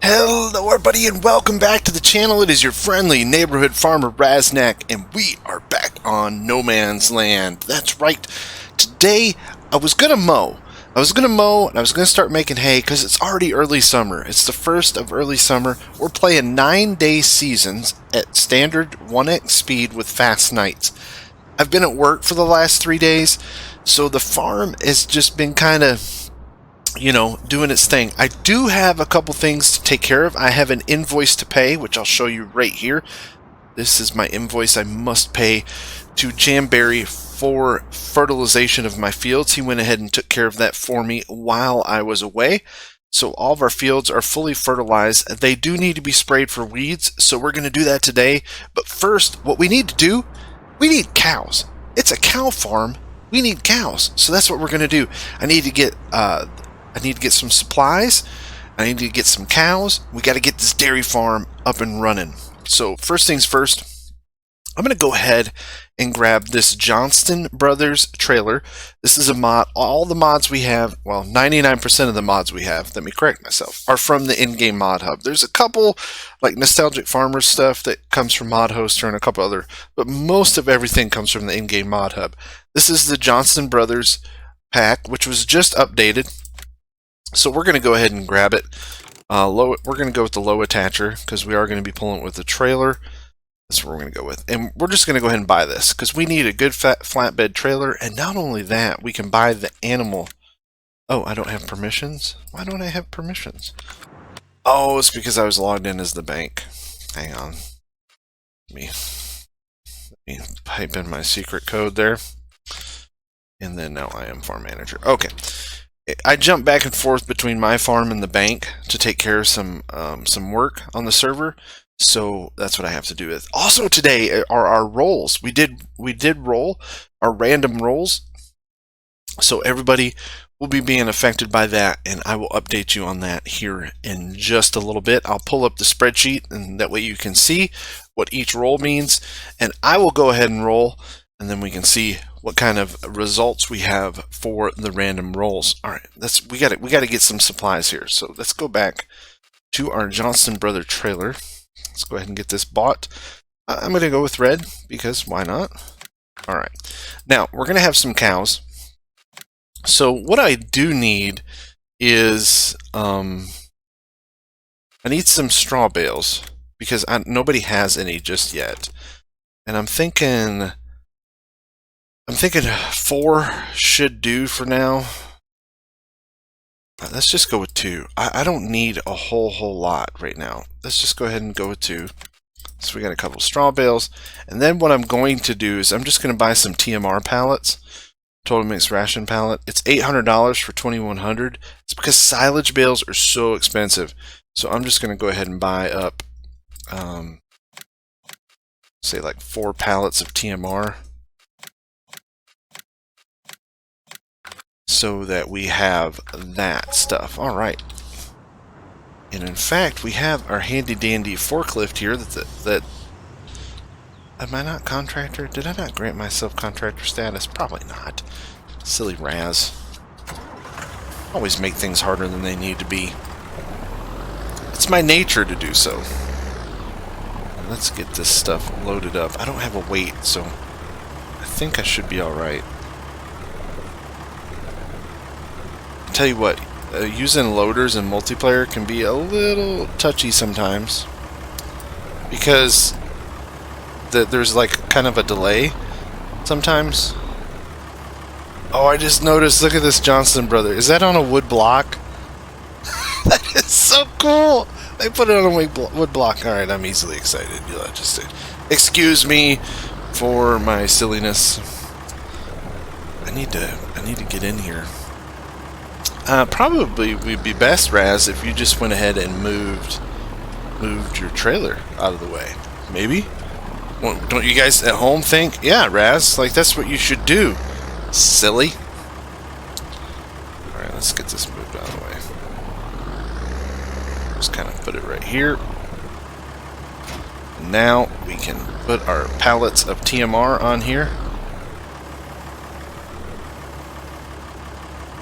Hello everybody and welcome back to the channel. It is your friendly neighborhood farmer Raznac, and we are back on No Man's Land. That's right. Today I was gonna mow and I was gonna start making hay because it's already early summer. It's the first of early summer. We're playing 9-day seasons at standard 1x speed with fast nights. I've been at work for the last 3 days, so the farm has just been kind of, you know, doing its thing. I do have a couple things to take care of. I have an invoice to pay, which I'll show you right here. This is my invoice I must pay to Jamberry for fertilization of my fields. He went ahead and took care of that for me while I was away. So all of our fields are fully fertilized. They do need to be sprayed for weeds, so we're going to do that today. But first, what we need to do, we need cows. It's a cow farm. We need cows. So that's what we're going to do. I need to get some supplies. I need to get some cows. We got to get this dairy farm up and running. So first things first, I'm going to go ahead and grab this Johnston Brothers trailer. This is a mod. All the mods we have, well, 99% of the mods we have, let me correct myself, are from the in-game mod hub. There's a couple like Nostalgic Farmers stuff that comes from Mod Hoster and a couple other, but most of everything comes from the in-game mod hub. This is the Johnston Brothers pack, which was just updated. So we're going to go ahead and grab it. We're going to go with the low attacher because we are going to be pulling it with the trailer. That's what we're going to go with. And we're just going to go ahead and buy this because we need a good fat flatbed trailer. And not only that, we can buy the animal. Oh, I don't have permissions? Why don't I have permissions? Oh, it's because I was logged in as the bank. Hang on. Let me type in my secret code there. And then now I am farm manager. Okay. I jump back and forth between my farm and the bank to take care of some work on the server, so that's what I have to do with. Also today are our rolls. We did roll our random rolls, so everybody will be being affected by that, and I will update you on that here in just a little bit. I'll pull up the spreadsheet, and that way you can see what each roll means, and I will go ahead and roll, and then we can see what kind of results we have for the random rolls. All right, we got to get some supplies here. So let's go back to our Johnston Brother trailer. Let's go ahead and get this bought. I'm going to go with red because why not? All right, now we're going to have some cows. So what I do need is I need some straw bales because nobody has any just yet, and I'm thinking 4 should do for now. Let's just go with 2. I don't need a whole lot right now. Let's just go ahead and go with 2. So we got a couple straw bales. And then what I'm going to do is I'm just going to buy some TMR pallets. Total mixed ration pallet. It's $800 for 2,100. It's because silage bales are so expensive. So I'm just going to go ahead and buy up, say like 4 pallets of TMR. So that we have that stuff. All right. And in fact, we have our handy dandy forklift here. That am I not contractor? Did I not grant myself contractor status? Probably not. Silly Raz. Always make things harder than they need to be. It's my nature to do so. Let's get this stuff loaded up. I don't have a weight, so I think I should be all right. Tell you what, using loaders in multiplayer can be a little touchy sometimes because there's like kind of a delay sometimes. Oh, I just noticed, look at this Johnston Brother. Is that on a wood block? That is so cool. They put it on a wood block. Alright, I'm easily excited. You'll just excuse me for my silliness. I need to get in here. Probably would be best, Raz, if you just went ahead and moved your trailer out of the way. Maybe? Don't you guys at home think? Yeah, Raz, like that's what you should do. Silly. Alright, let's get this moved out of the way. Just kind of put it right here. Now we can put our pallets of TMR on here.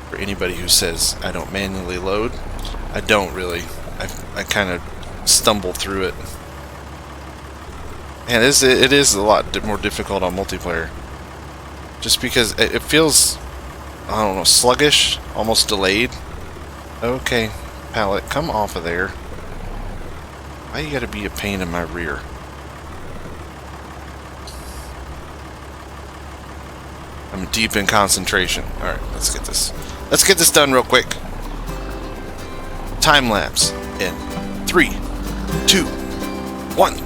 For anybody who says I don't manually load, I don't really. I kind of stumble through it. And it is a lot more difficult on multiplayer. Just because it feels, I don't know, sluggish, almost delayed. Okay, pallet, come off of there. Why you gotta be a pain in my rear? I'm deep in concentration. Alright, let's get this. Let's get this done real quick. Time lapse in 3, 2, 1.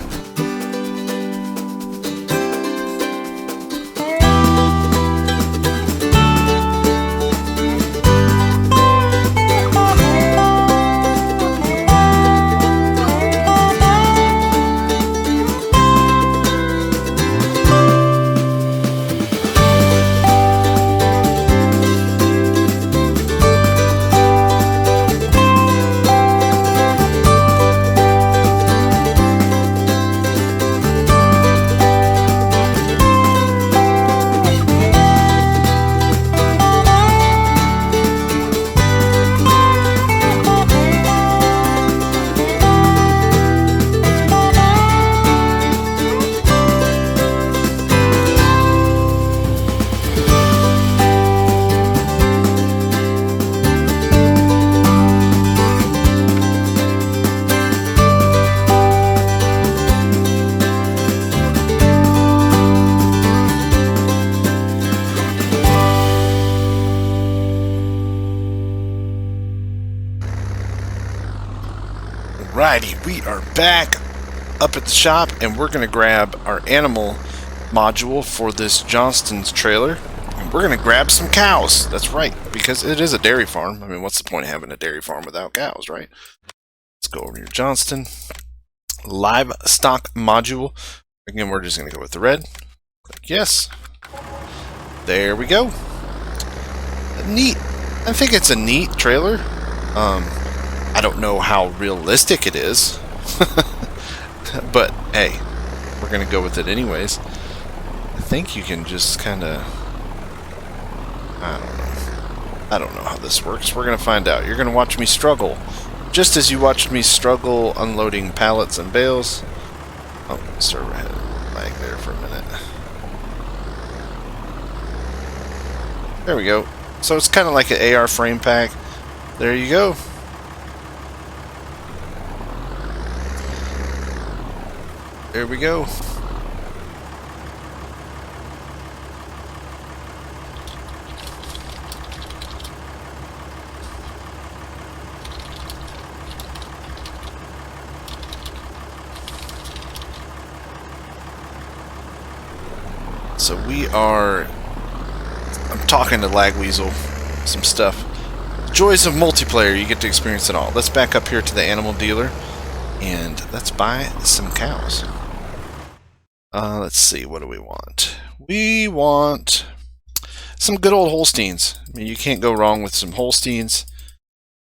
Alrighty, we are back up at the shop, and we're going to grab our animal module for this Johnston's trailer. And we're going to grab some cows. That's right, because it is a dairy farm. I mean, what's the point of having a dairy farm without cows, right? Let's go over here, Johnston. Livestock module. Again, we're just going to go with the red. Click yes. There we go. Neat. I think it's a neat trailer. I don't know how realistic it is, but hey, we're gonna go with it anyways. I think you can just kind of, I don't know how this works. We're gonna find out. You're gonna watch me struggle, just as you watched me struggle unloading pallets and bales. Oh, server had a lag there for a minute. There we go. So it's kind of like an AR frame pack. There you go. There we go. So we are, I'm talking to Lagweasel some stuff. Joys of multiplayer, you get to experience it all. Let's back up here to the animal dealer and let's buy some cows. Let's see, what do we want? We want some good old Holsteins. I mean, you can't go wrong with some Holsteins.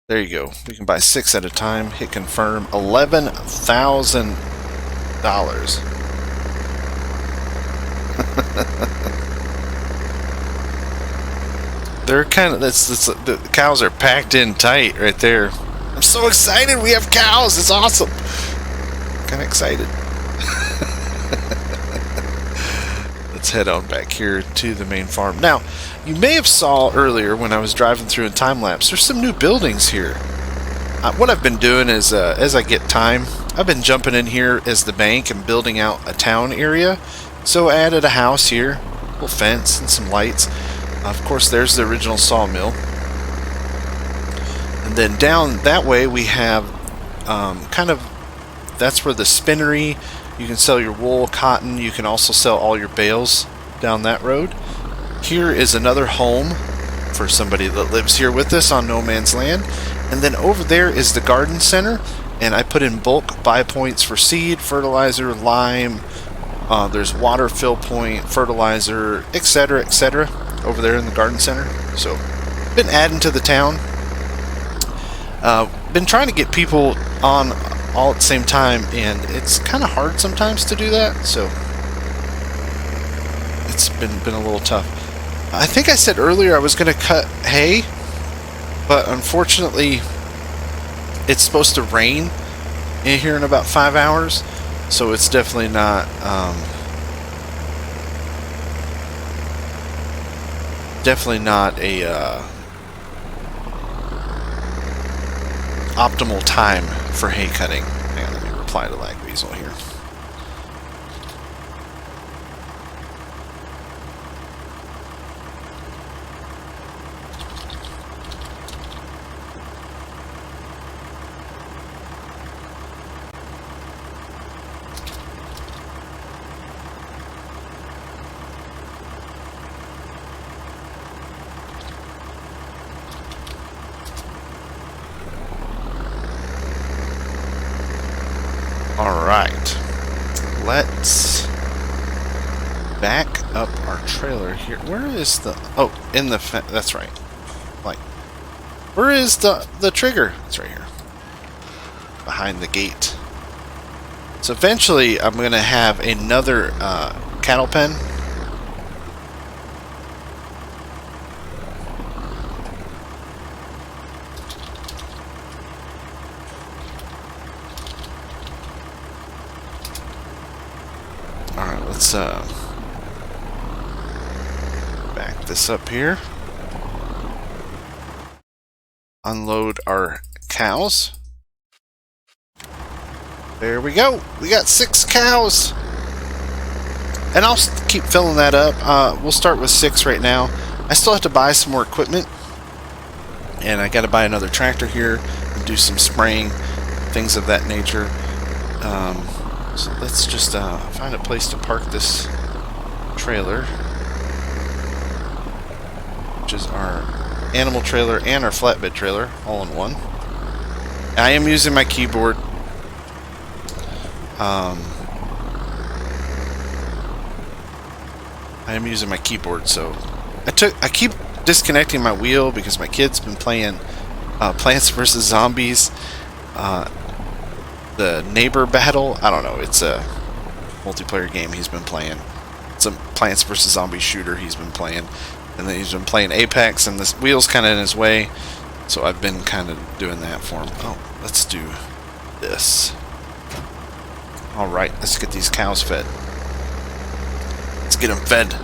There you go. We can buy 6 at a time. Hit confirm. $11,000. They're kind of, the cows are packed in tight right there. I'm so excited. We have cows. It's awesome. Kind of excited. Let's head on back here to the main farm. Now, you may have saw earlier when I was driving through in time lapse, there's some new buildings here. What I've been doing is, as I get time, I've been jumping in here as the bank and building out a town area. So I added a house here, a little fence and some lights. Of course, there's the original sawmill. And then down that way we have that's where the spinnery. You can sell your wool, cotton. You can also sell all your bales down that road. Here is another home for somebody that lives here with us on no man's land. And then over there is the garden center. And I put in bulk buy points for seed, fertilizer, lime. There's water fill point, fertilizer, etc., etc. over there in the garden center. So, been adding to the town. Been trying to get people on all at the same time, and it's kind of hard sometimes to do that, so it's been a little tough. I think I said earlier I was going to cut hay, but unfortunately it's supposed to rain in here in about 5 hours, so it's definitely not a optimal time for hay cutting. Hang on, let me reply to Lag Weasel here. Alright, let's back up our trailer here. Where is the... oh, in the... that's right. Like, where is the trigger? It's right here. Behind the gate. So eventually I'm going to have another cattle pen. Alright, let's back this up here. Unload our cows. There we go. We got 6 cows. And I'll keep filling that up. We'll start with 6 right now. I still have to buy some more equipment. And I got to buy another tractor here and do some spraying, things of that nature. So let's just find a place to park this trailer, which is our animal trailer and our flatbed trailer all in one. I am using my keyboard. I am using my keyboard, so I keep disconnecting my wheel because my kid's been playing Plants vs. Zombies. The neighbor battle, I don't know, it's a multiplayer game he's been playing. It's a Plants vs. Zombies shooter he's been playing. And then he's been playing Apex, and this wheel's kind of in his way, so I've been kind of doing that for him. Oh, let's do this. Alright, let's get these cows fed. Let's get them fed.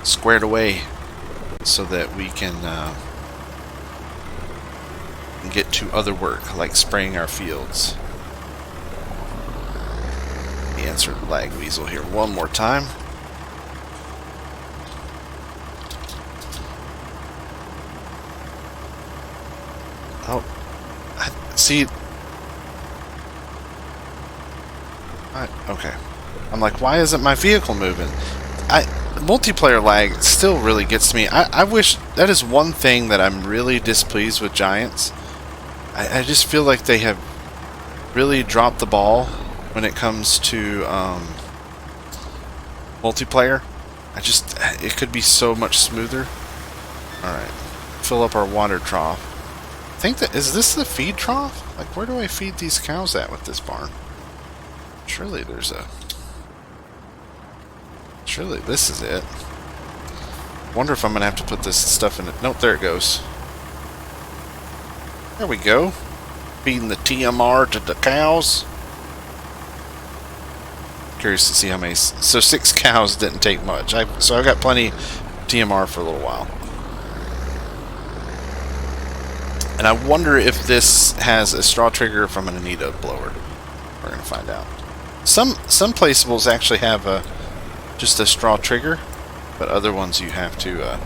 Squared away, so that we can get to other work, like spraying our fields. Let me answer the Lag Weasel here one more time. Oh, see. Okay. I'm like, why isn't my vehicle moving? Multiplayer lag still really gets to me. I wish, that is one thing that I'm really displeased with Giants. I just feel like they have really dropped the ball when it comes to multiplayer. It could be so much smoother. Alright, fill up our water trough. I think is this the feed trough? Like, where do I feed these cows at with this barn? Surely there's a... surely this is it. Wonder if I'm going to have to put this stuff in it. Nope, there it goes. There we go. Feeding the TMR to the cows. Curious to see how many... so 6 cows didn't take much. So I've got plenty TMR for a little while. And I wonder if this has a straw trigger from an Anita blower. We're going to find out. Some placeables actually have just a straw trigger, but other ones you have to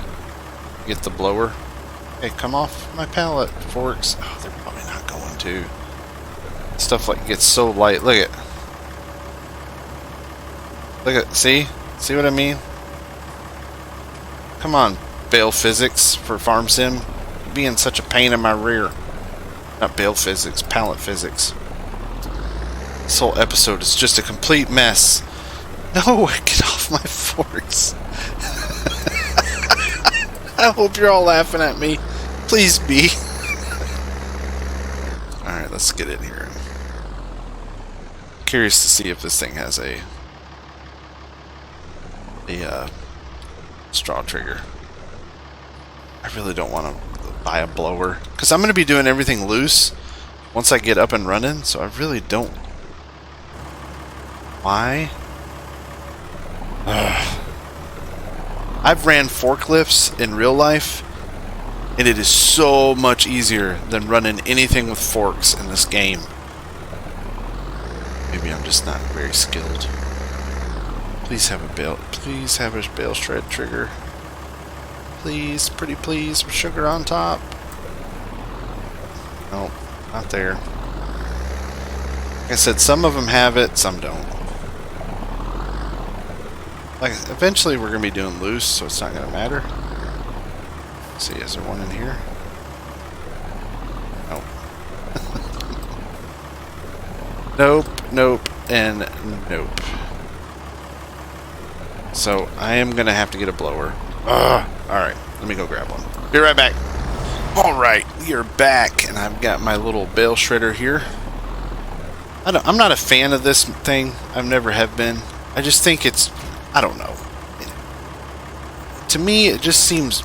get the blower. Hey, come off my pallet, forks. Oh, they're probably not going to. Stuff like gets so light. Look at, see what I mean? Come on, Bale Physics for Farm Sim. You're being such a pain in my rear. Not Bale Physics, Pallet Physics. This whole episode is just a complete mess. No, get off my forks. I hope you're all laughing at me. Please be. Alright, let's get in here. Curious to see if this thing has a straw trigger. I really don't want to buy a blower because I'm going to be doing everything loose. once I get up and running, so I really don't. Why? I've ran forklifts in real life, and it is so much easier than running anything with forks in this game. Maybe I'm just not very skilled. Please have a bale. Please have a bale shred trigger. Please, pretty please, with sugar on top. Nope, not there. Like I said, some of them have it, some don't. Like, eventually we're going to be doing loose, so it's not going to matter. Let's see, is there one in here? Nope. Nope, nope, and nope. So, I am going to have to get a blower. Alright, let me go grab one. Be right back. Alright, we are back, and I've got my little bale shredder here. I'm not a fan of this thing. I've never have been. I just think it's... I don't know. To me, it just seems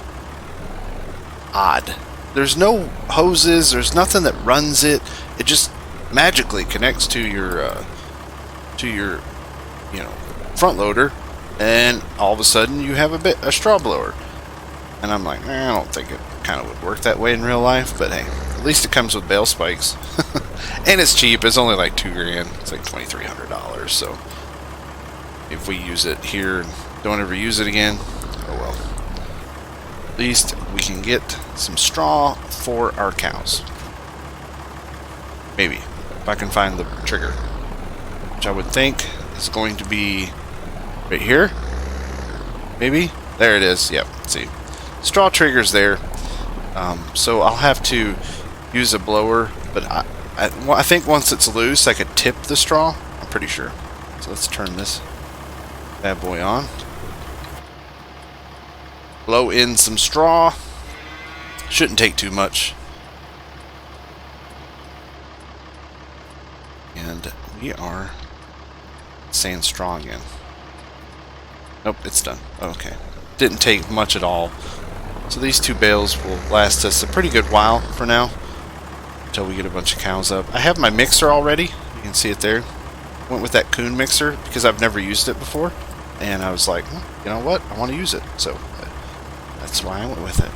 odd. There's no hoses. There's nothing that runs it. It just magically connects to your, you know, front loader, and all of a sudden you have a straw blower. And I'm like, I don't think it kind of would work that way in real life. But hey, at least it comes with bale spikes, and it's cheap. It's only like $2 grand. It's like $2,300. So. If we use it here and don't ever use it again, oh well. At least we can get some straw for our cows. Maybe. If I can find the trigger. Which I would think is going to be right here. Maybe? There it is. Yep. Let's see. Straw trigger's there. So I'll have to use a blower. But I think once it's loose, I could tip the straw. I'm pretty sure. So let's turn this bad boy on. Blow in some straw. Shouldn't take too much. And we are saying straw again. Nope, it's done. Okay. Didn't take much at all. So these two bales will last us a pretty good while for now. Until we get a bunch of cows up. I have my mixer already. You can see it there. Went with that Coon mixer because I've never used it before. And I was like, well, you know what? I want to use it. So that's why I went with it.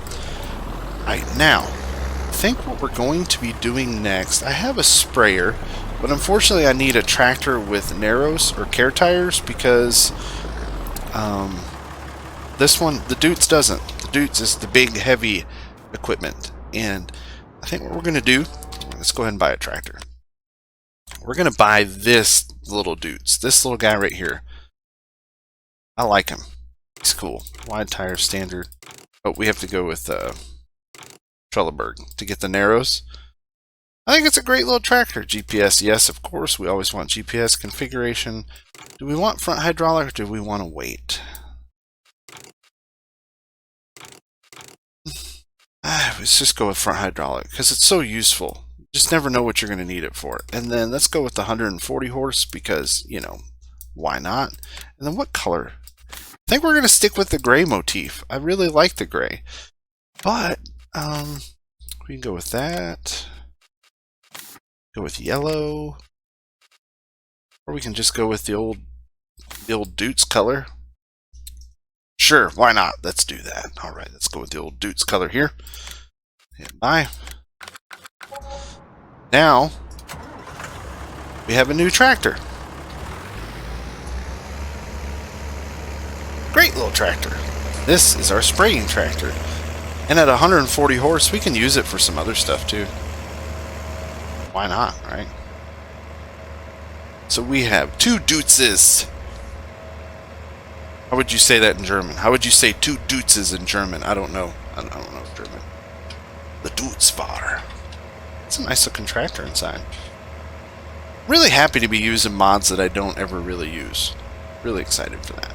Alright, now, I think what we're going to be doing next, I have a sprayer, but unfortunately I need a tractor with narrows or care tires because this one, the Deutz doesn't. The Deutz is the big, heavy equipment. And I think what we're going to do, let's go ahead and buy a tractor. We're going to buy this little Deutz, this little guy right here. I like him. He's cool. Wide tire, standard. But we have to go with Trelleborg to get the narrows. I think it's a great little tractor. GPS, yes, of course. We always want GPS configuration. Do we want front hydraulic or do we want to wait? Let's just go with front hydraulic because it's so useful. You just never know what you're going to need it for. And then let's go with the 140 horse because, you know, why not? And then what color? I think we're going to stick with the gray motif. I really like the gray. But we can go with that. Go with yellow. Or we can just go with the old Deutz color. Sure, why not? Let's do that. Alright, let's go with the old Deutz color here. Hit buy. Now, we have a new tractor. Great little tractor. This is our spraying tractor. And at 140 horse, we can use it for some other stuff too. Why not, right? So we have two Deutzes. How would you say that in German? How would you say two Deutzes in German? I don't know. I don't know German. The deutz-fahr. It's a nice looking tractor inside. Really happy to be using mods that I don't ever really use. Really excited for that.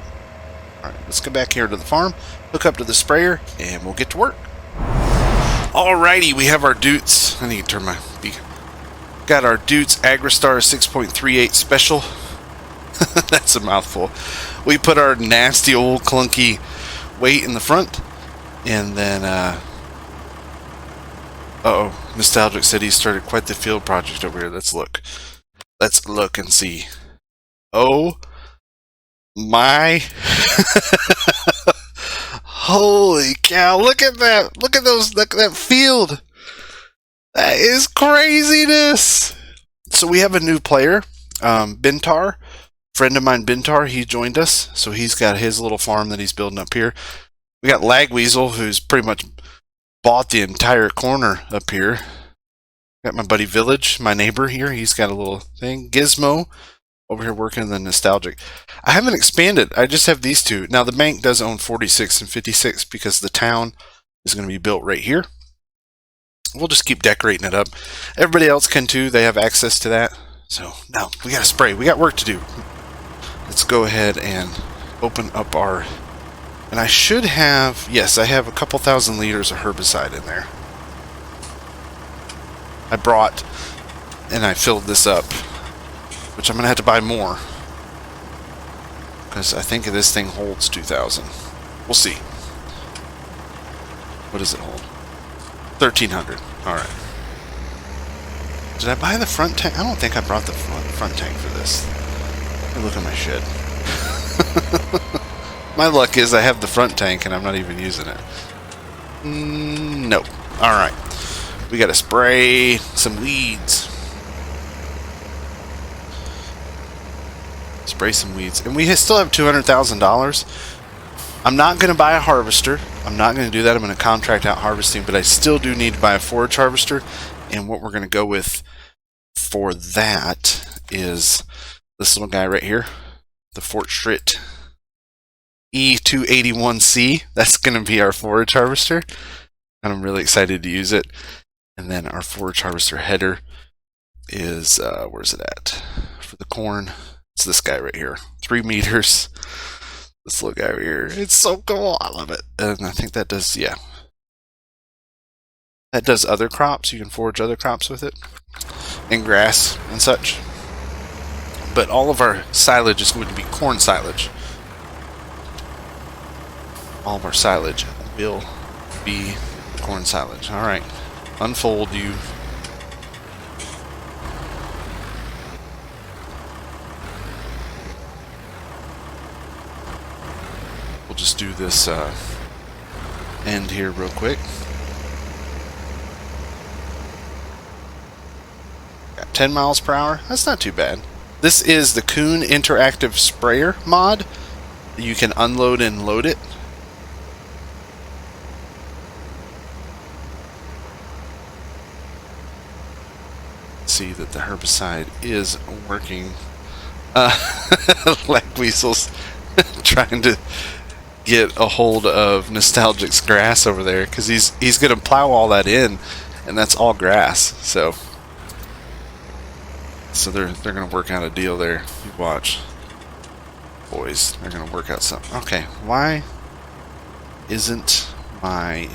Alright, let's go back here to the farm, hook up to the sprayer, and we'll get to work. Alrighty, we have our Deutz. I need to turn my beacon. Got our Deutz Agristar 6.38 Special. That's a mouthful. We put our nasty old clunky weight in the front, and then, uh-oh. Nostalgic said he started quite the field project over here. Let's look. Let's look and see. Oh my. Holy cow. Look at that. Look at those. Look at that field. That is craziness. So we have a new player, Bintar. Friend of mine, Bintar, he joined us. So he's got his little farm that he's building up here. We got Lagweasel, who's pretty much bought the entire corner up here. Got my buddy Village, my neighbor here. He's got a little thing. Gizmo over here working in the Nostalgic. I haven't expanded. I just have these two. Now the bank does own 46 and 56 because the town is going to be built right here. We'll just keep decorating it up. Everybody else can too. They have access to that. So now we got to spray. We got work to do. Let's go ahead and open up our... And I should have... Yes, I have a couple thousand liters of herbicide in there. I brought and I filled this up, which I'm going to have to buy more. Because I think this thing holds 2,000. We'll see. What does it hold? 1,300. Alright. Did I buy the front tank? I don't think I brought the front tank for this. Let me look at my shed. My luck is I have the front tank and I'm not even using it. Nope. Alright. We gotta spray some weeds. Spray some weeds. And we still have $200,000. I'm not going to buy a harvester. I'm not going to do that. I'm going to contract out harvesting, but I still do need to buy a forage harvester. And what we're going to go with for that is this little guy right here, the Fort Stritt E281C. That's going to be our forage harvester, and I'm really excited to use it. And then our forage harvester header is, where's it at? For the corn, it's this guy right here, 3 meters. This little guy right here. It's so cool. I love it. And I think that does, yeah. That does other crops. You can forage other crops with it. And grass and such. But all of our silage is going to be corn silage. All of our silage will be corn silage. Alright. Unfold you. We'll just do this end here real quick. Got 10 miles per hour. That's not too bad. This is the Kuhn Interactive Sprayer mod. You can unload and load it. See that the herbicide is working. Like weasels trying to get a hold of Nostalgic's grass over there, because he's gonna plow all that in, and that's all grass. So they're gonna work out a deal there. You watch, boys. They're gonna work out something. Okay, why isn't my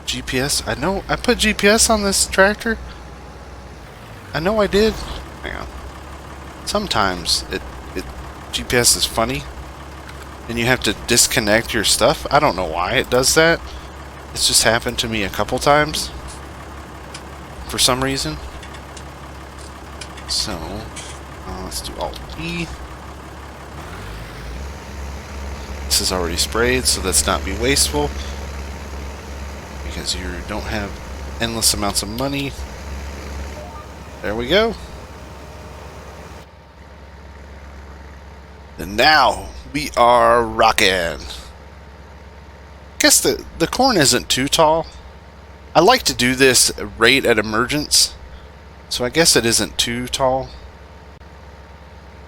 GPS? I know I put GPS on this tractor. I know I did. Hang on. Sometimes it GPS is funny, and you have to disconnect your stuff. I don't know why it does that. It's just happened to me a couple times for some reason. So let's do Alt-E. This is already sprayed, so let's not be wasteful, because you don't have endless amounts of money. There we go. And now we are rocking. I guess the corn isn't too tall. I like to do this right at emergence, so I guess it isn't too tall.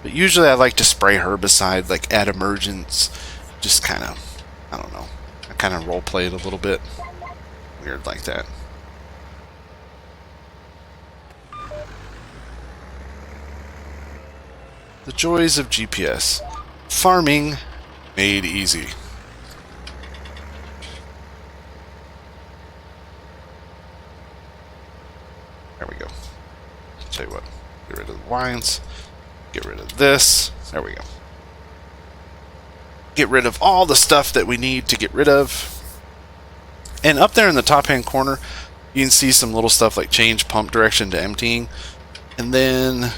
But usually I like to spray herbicide like at emergence, just kind of, I don't know, I kind of role play it a little bit. Weird like that. The joys of GPS. Farming made easy. There we go. Tell you what, get rid of the wines. Get rid of this. There we go. Get rid of all the stuff that we need to get rid of. And up there in the top hand corner, you can see some little stuff like change pump direction to emptying. And then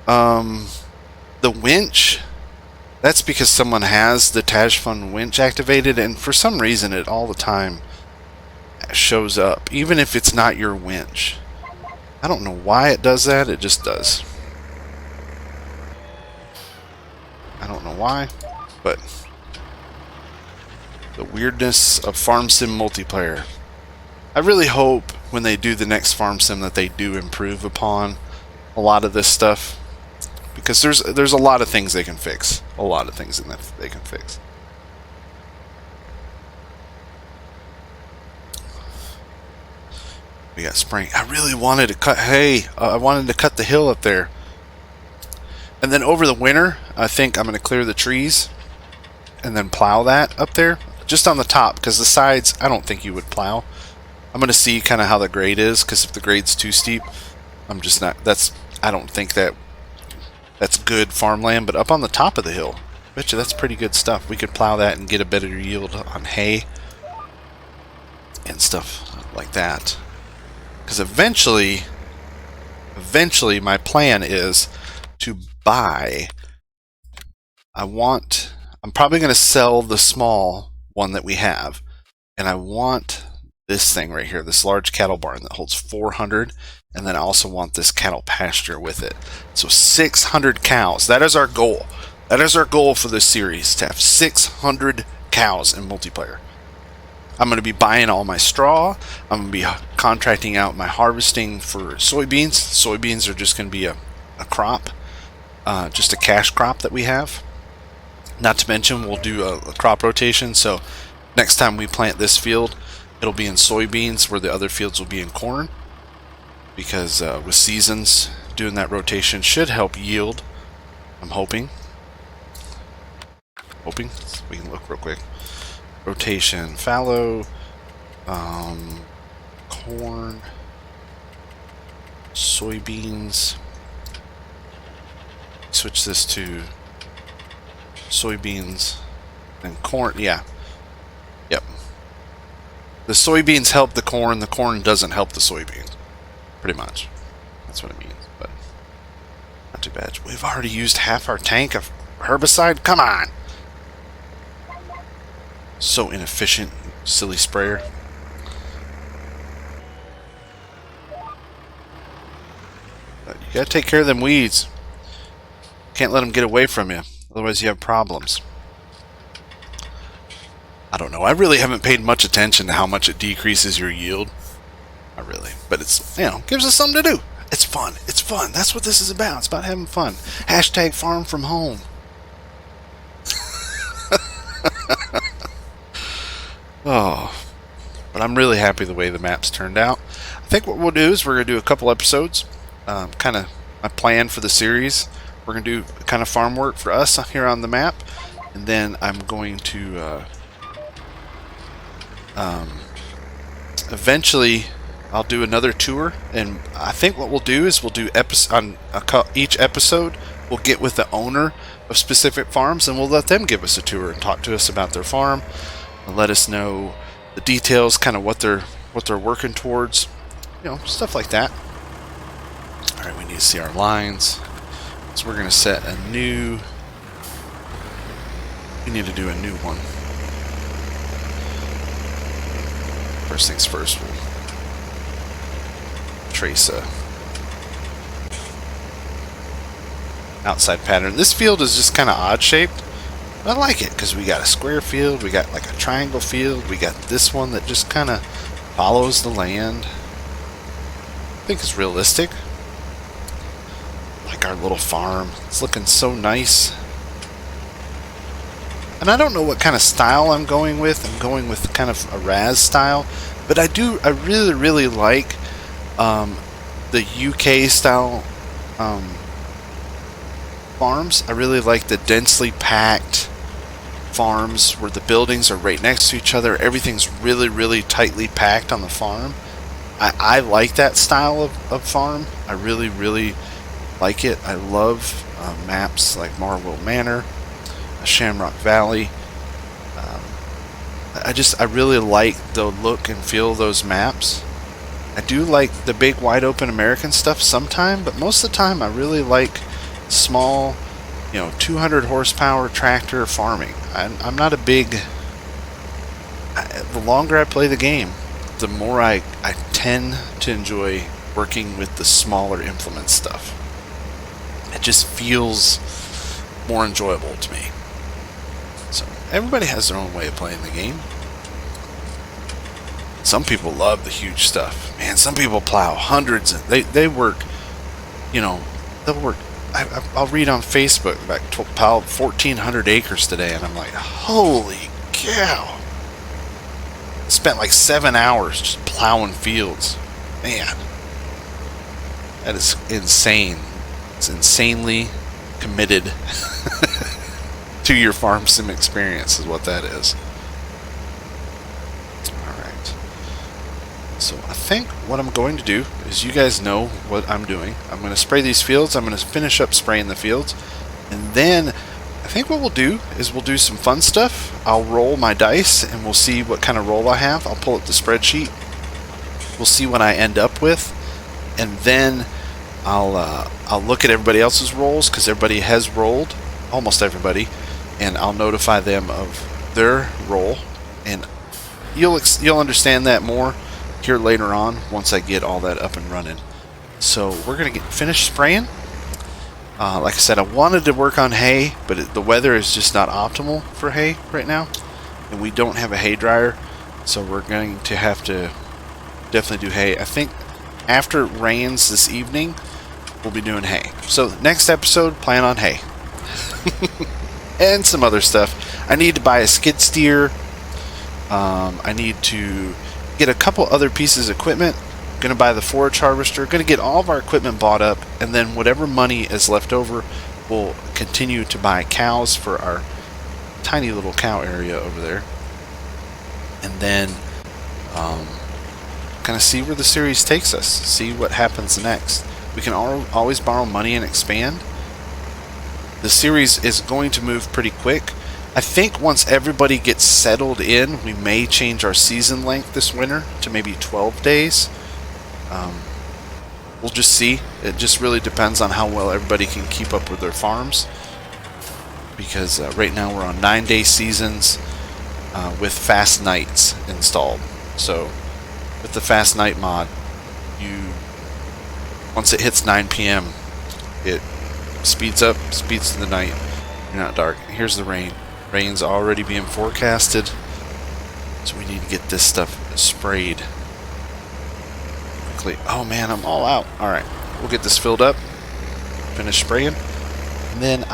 the winch, that's because someone has the Tajfun winch activated, and for some reason it all the time shows up, even if it's not your winch. I don't know why it does that, it just does. I don't know why, but the weirdness of farm sim multiplayer. I really hope when they do the next farm sim that they do improve upon a lot of this stuff, because there's a lot of things they can fix. A lot of things in that they can fix. We got spring. I really wanted to cut hay. I wanted to cut the hill up there. And then over the winter, I think I'm going to clear the trees and then plow that up there. Just on the top, because the sides, I don't think you would plow. I'm going to see kind of how the grade is, because if the grade's too steep, I'm just not, I don't think that's good farmland. But up on the top of the hill, I bet you that's pretty good stuff. We could plow that and get a better yield on hay and stuff like that. Because eventually my plan is to buy, I'm probably going to sell the small one that we have, and I want this thing right here, this large cattle barn that holds 400, and then I also want this cattle pasture with it. So 600 cows. That is our goal. That is our goal for this series, to have 600 cows in multiplayer. I'm going to be buying all my straw. I'm going to be contracting out my harvesting for soybeans. Soybeans are just going to be a crop, just a cash crop that we have. Not to mention, we'll do a crop rotation. So next time we plant this field, it'll be in soybeans, where the other fields will be in corn. Because with seasons, doing that rotation should help yield. I'm hoping. We can look real quick. Rotation, fallow, corn, soybeans. Switch this to soybeans and corn. Yeah. Yep. The soybeans help the corn doesn't help the soybeans. Pretty much. That's what it means, but not too bad. We've already used half our tank of herbicide. Come on. So inefficient, silly sprayer. But you gotta take care of them weeds. Can't let them get away from you, otherwise you have problems. I don't know. I really haven't paid much attention to how much it decreases your yield. Not really, but it's, gives us something to do. It's fun. It's fun. That's what this is about. It's about having fun. Hashtag farm from home. Oh, but I'm really happy the way the maps turned out. I think what we'll do is we're going to do a couple episodes, kind of my plan for the series. We're going to do kind of farm work for us here on the map, and then I'm going to eventually I'll do another tour, and I think what we'll do is we'll do each episode we'll get with the owner of specific farms, and we'll let them give us a tour and talk to us about their farm and let us know the details, kind of what they're working towards, stuff like that. All right, we need to see our lines, so we're going to set a new. We need to do a new one. First things first, we'll trace a outside pattern. This field is just kind of odd shaped. I like it because we got a square field, we got like a triangle field, we got this one that just kind of follows the land. I think it's realistic. Like our little farm. It's looking so nice. And I don't know what kind of style I'm going with. I'm going with kind of a Raz style. But I really, really like the UK style farms. I really like the densely packed farms where the buildings are right next to each other. Everything's really, really tightly packed on the farm. I like that style of farm. I really, really like it. I love maps like Marwell Manor, Shamrock Valley, I really like the look and feel of those maps. I do like the big wide open American stuff sometime, but most of the time I really like small, 200 horsepower tractor farming. I'm not a big... the longer I play the game, the more I tend to enjoy working with the smaller implement stuff. It just feels more enjoyable to me. So everybody has their own way of playing the game. Some people love the huge stuff. Man, some people plow hundreds and they work, they'll work. I'll read on Facebook about plowed 1,400 acres today, and I'm like, holy cow. Spent like 7 hours just plowing fields. Man, that is insane. It's insanely committed to your farm sim experience is what that is. Alright. So I think what I'm going to do is, you guys know what I'm doing. I'm going to spray these fields. I'm going to finish up spraying the fields. And then I think what we'll do is we'll do some fun stuff. I'll roll my dice and we'll see what kind of roll I have. I'll pull up the spreadsheet. We'll see what I end up with. And then I'll look at everybody else's rolls, because everybody has rolled, almost everybody, and I'll notify them of their roll, and you'll understand that more here later on once I get all that up and running. So we're gonna finish spraying. Like I said, I wanted to work on hay, but the weather is just not optimal for hay right now, and we don't have a hay dryer, so we're going to have to definitely do hay. I think after it rains this evening, we'll be doing hay. So next episode, plan on hay. And some other stuff. I need to buy a skid steer. I need to get a couple other pieces of equipment. I'm going to buy the Forage Harvester. Going to get all of our equipment bought up, and then whatever money is left over, we'll continue to buy cows for our tiny little cow area over there. And then kind of see where the series takes us. See what happens next. We can always borrow money and expand. The series is going to move pretty quick. I think once everybody gets settled in, we may change our season length this winter to maybe 12 days. We'll just see. It just really depends on how well everybody can keep up with their farms. Because right now we're on 9-day seasons with fast nights installed. So with the fast night mod, once it hits 9 p.m., it speeds up, speeds to the night. You're not dark. Here's the rain. Rain's already being forecasted, so we need to get this stuff sprayed quickly. Oh man, I'm all out. Alright, we'll get this filled up, finish spraying, and then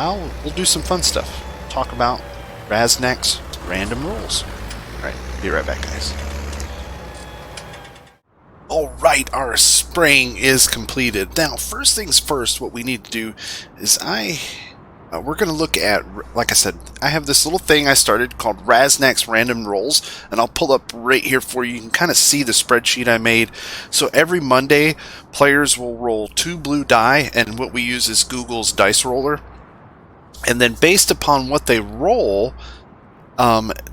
we'll do some fun stuff. Talk about Raznac's random rolls. Alright, be right back, guys. Alright, our spraying is completed. Now, first things first, what we need to do is we're going to look at, like I said, I have this little thing I started called Raznac's Random Rolls, and I'll pull up right here for you. You can kind of see the spreadsheet I made. So every Monday, players will roll 2 blue die, and what we use is Google's dice roller. And then based upon what they roll,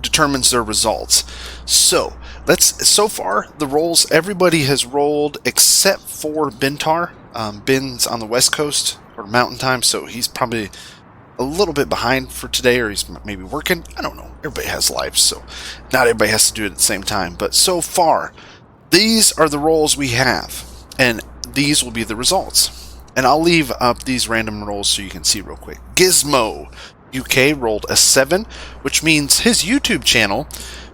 determines their results. So far the rolls everybody has rolled except for Bintar. Ben's on the West Coast or Mountain Time, so he's probably a little bit behind for today, or he's maybe working. I don't know. Everybody has lives, so not everybody has to do it at the same time. But so far, these are the rolls we have, and these will be the results. And I'll leave up these random rolls so you can see real quick. Gizmo UK rolled a 7, which means his YouTube channel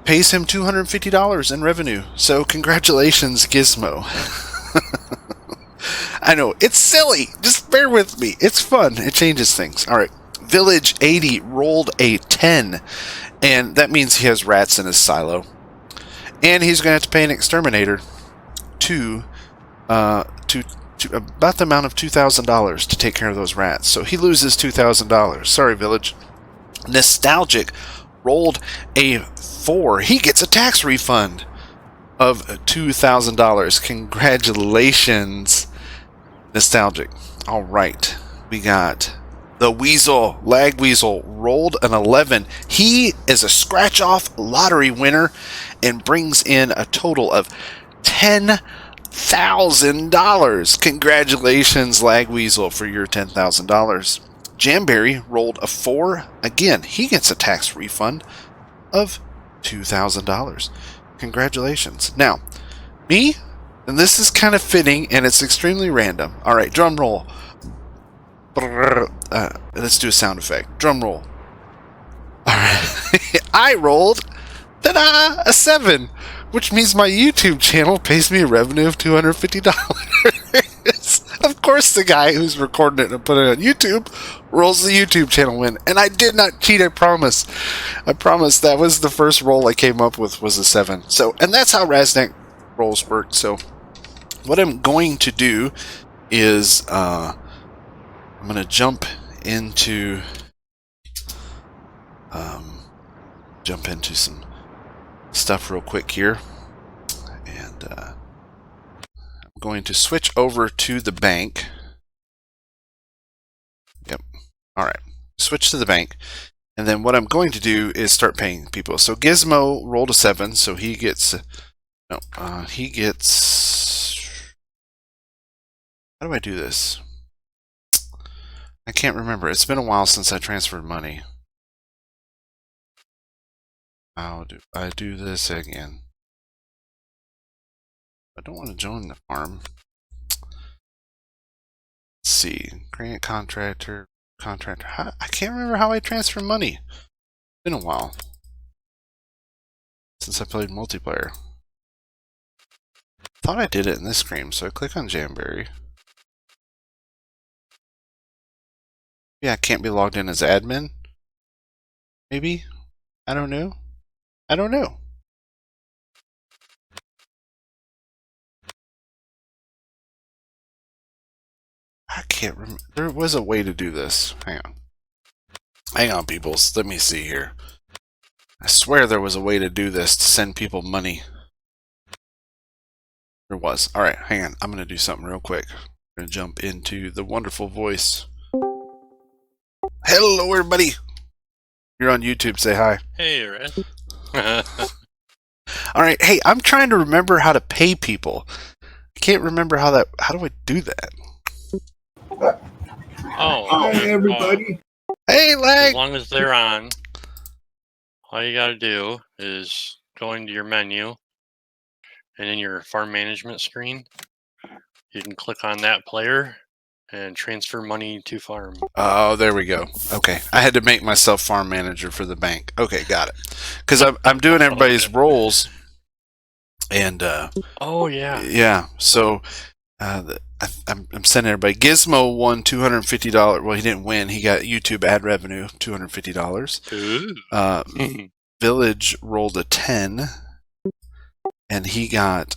pays him $250 in revenue. So congratulations, Gizmo. I know, it's silly. Just bear with me. It's fun. It changes things. All right. Village 80 rolled a 10, and that means he has rats in his silo. And he's going to have to pay an exterminator to about the amount of $2,000 to take care of those rats. So he loses $2,000. Sorry, Village. Nostalgic rolled a 4. He gets a tax refund of $2,000. Congratulations, Nostalgic. All right, we got the Weasel, Lag Weasel, rolled an 11. He is a scratch-off lottery winner and brings in a total of $10,000. Congratulations, Lag Weasel, for your $10,000. Jamberry rolled a 4. Again, he gets a tax refund of $2,000. Congratulations. Now, me, and this is kind of fitting, and it's extremely random. All right, drum roll. Let's do a sound effect. Drum roll. All right. I rolled, ta-da, a 7, which means my YouTube channel pays me a revenue of $250. Of course, the guy who's recording it and putting it on YouTube rolls the YouTube channel win. And I did not cheat, I promise. I promise. That was the first roll I came up with, was a 7. So, and that's how Raznac rolls work. So what I'm going to do is I'm going to jump into some stuff real quick here, and I'm going to switch over to the bank. Yep. All right. Switch to the bank, and then what I'm going to do is start paying people. So Gizmo rolled a 7, so he gets he gets. How do I do this? I can't remember. It's been a while since I transferred money. How do I do this again? I don't want to join the farm. Let's see. Grant contractor. I can't remember how I transfer money. It's been a while since I played multiplayer. Thought I did it in this screen, so I click on Jamberry. Yeah, I can't be logged in as admin. Maybe? I don't know. I don't know. I can't remember. There was a way to do this. Hang on. Hang on, peoples. Let me see here. I swear there was a way to do this to send people money. There was. Alright, hang on. I'm going to do something real quick. I'm going to jump into the wonderful voice. Hello, everybody. You're on YouTube. Say hi. Hey, Red. Alright, hey, I'm trying to remember how to pay people. I can't remember how do I do that? Oh, Hi, everybody. Hey, Lag! as long as they're on, all you gotta do is go into your menu, and in your farm management screen, you can click on that player and transfer money to farm. Oh, there we go. Okay, I had to make myself farm manager for the bank. Okay, got it. Because I'm doing everybody's rolls, and Oh yeah. yeah. So I'm sending everybody. Gizmo won $250. Well, he didn't win. He got YouTube ad revenue of $250. Ooh. Village rolled a 10. And he got,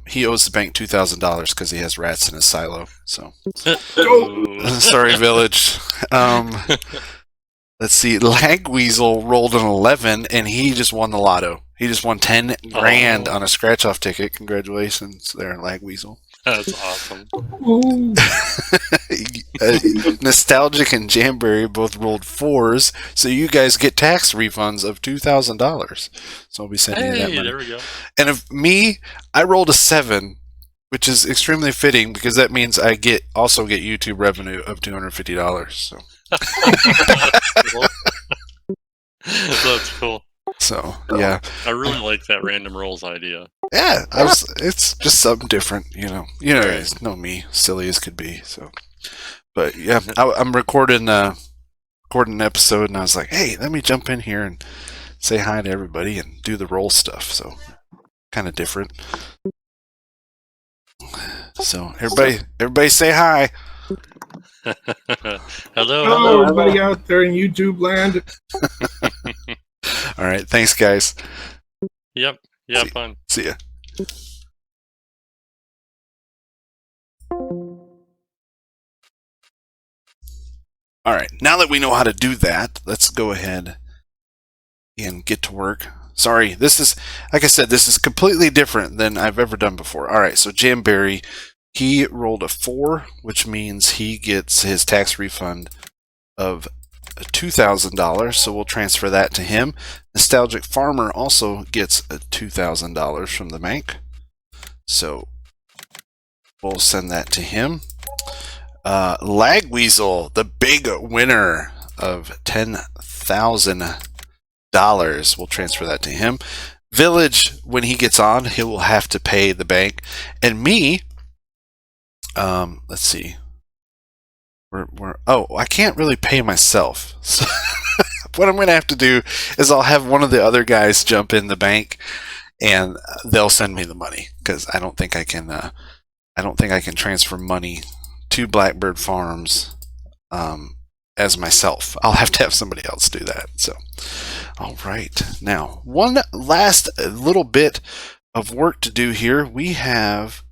he owes the bank $2,000 because he has rats in his silo. So, sorry, Village. Let's see. Lag Weasel rolled an 11, and he just won the lotto. He just won 10 grand on a scratch-off ticket. Congratulations there, Lag Weasel. That's awesome. Nostalgic and Jamberry both rolled 4s, so you guys get tax refunds of $2,000. So I'll be sending you that money. There we go. And if me, I rolled a 7, which is extremely fitting because that means I also get YouTube revenue of $250. So That's cool. So yeah, I really like that random rolls idea. yeah, it's just something different, you know. You guys know me, silly as could be. So, but yeah, I'm recording an episode, and I was like, hey, let me jump in here and say hi to everybody and do the roll stuff. So, kind of different. So everybody say hi. Hello. Everybody out there in YouTube land. All right, thanks, guys. Yep. Yeah, fun. See ya. All right, now that we know how to do that, let's go ahead and get to work. Sorry, this is, like I said, this is completely different than I've ever done before. All right, so Jamberry, he rolled a 4, which means he gets his tax refund of $2,000, so we'll transfer that to him. Nostalgic Farmer also gets $2,000 from the bank, so we'll send that to him. Lagweasel, the big winner of $10,000, we'll transfer that to him. Village, when he gets on, he will have to pay the bank. And me, let's see. Oh, I can't really pay myself. So what I'm going to have to do is I'll have one of the other guys jump in the bank, and they'll send me the money, because I don't think I can. I don't think I can transfer money to Blackbird Farms as myself. I'll have to have somebody else do that. So, all right. Now, one last little bit of work to do here. We have.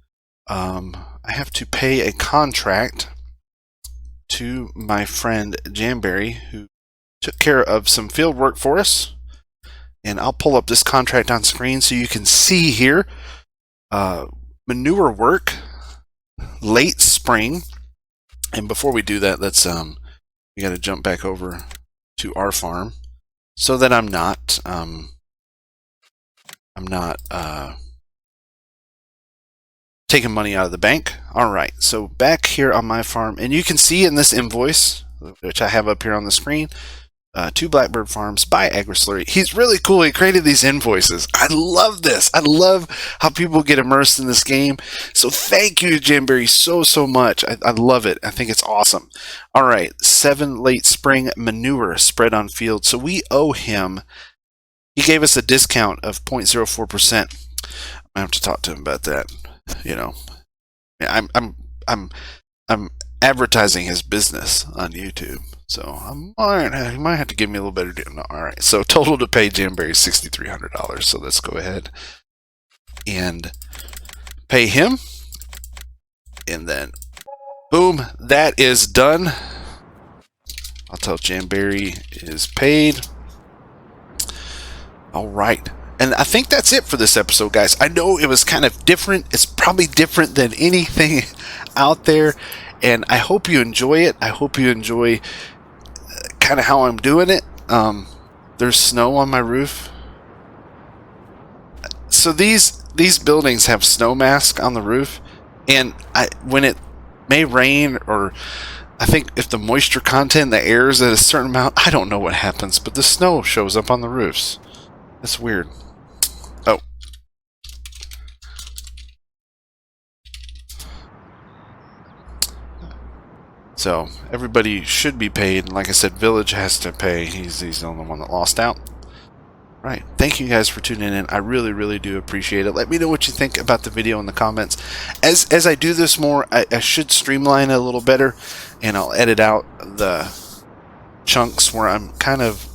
I have to pay a contract to my friend Jamberry, who took care of some field work for us. And I'll pull up this contract on screen so you can see here. Manure work, late spring. And before we do that, let's we got to jump back over to our farm so that I'm not taking money out of the bank. All right, so back here on my farm, and you can see in this invoice, which I have up here on the screen, to Blackbird Farms by AgriSlurry. He's really cool. He created these invoices. I love this. I love how people get immersed in this game. So thank you to Jamberry so much. I love it. I think it's awesome. All right, 7 late spring manure spread on field. So we owe him. He gave us a discount of 0.04%. I have to talk to him about that. You know, I'm advertising his business on YouTube, so he might have to give me a little better deal. No, all right, so total to pay Jamberry $6,300. So let's go ahead and pay him, and then boom, that is done. I'll tell Jamberry is paid. All right. And I think that's it for this episode, guys. I know it was kind of different. It's probably different than anything out there. And I hope you enjoy it. I hope you enjoy kind of how I'm doing it. There's snow on my roof. So these buildings have snow mask on the roof. And when it may rain, or I think if the moisture content in the air is at a certain amount, I don't know what happens. But the snow shows up on the roofs. That's weird. Oh. So, everybody should be paid. And like I said, Village has to pay. He's the only one that lost out. Right. Thank you guys for tuning in. I really do appreciate it. Let me know what you think about the video in the comments. As I do this more, I should streamline it a little better. And I'll edit out the chunks where I'm kind of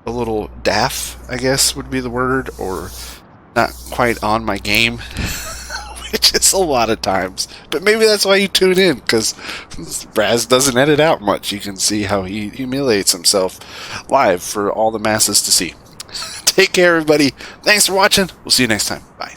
a little daft, I guess would be the word, or not quite on my game, which is a lot of times. But maybe that's why you tune in, because Raz doesn't edit out much. You can see how he humiliates himself live for all the masses to see. Take care, everybody. Thanks for watching. We'll see you next time. Bye.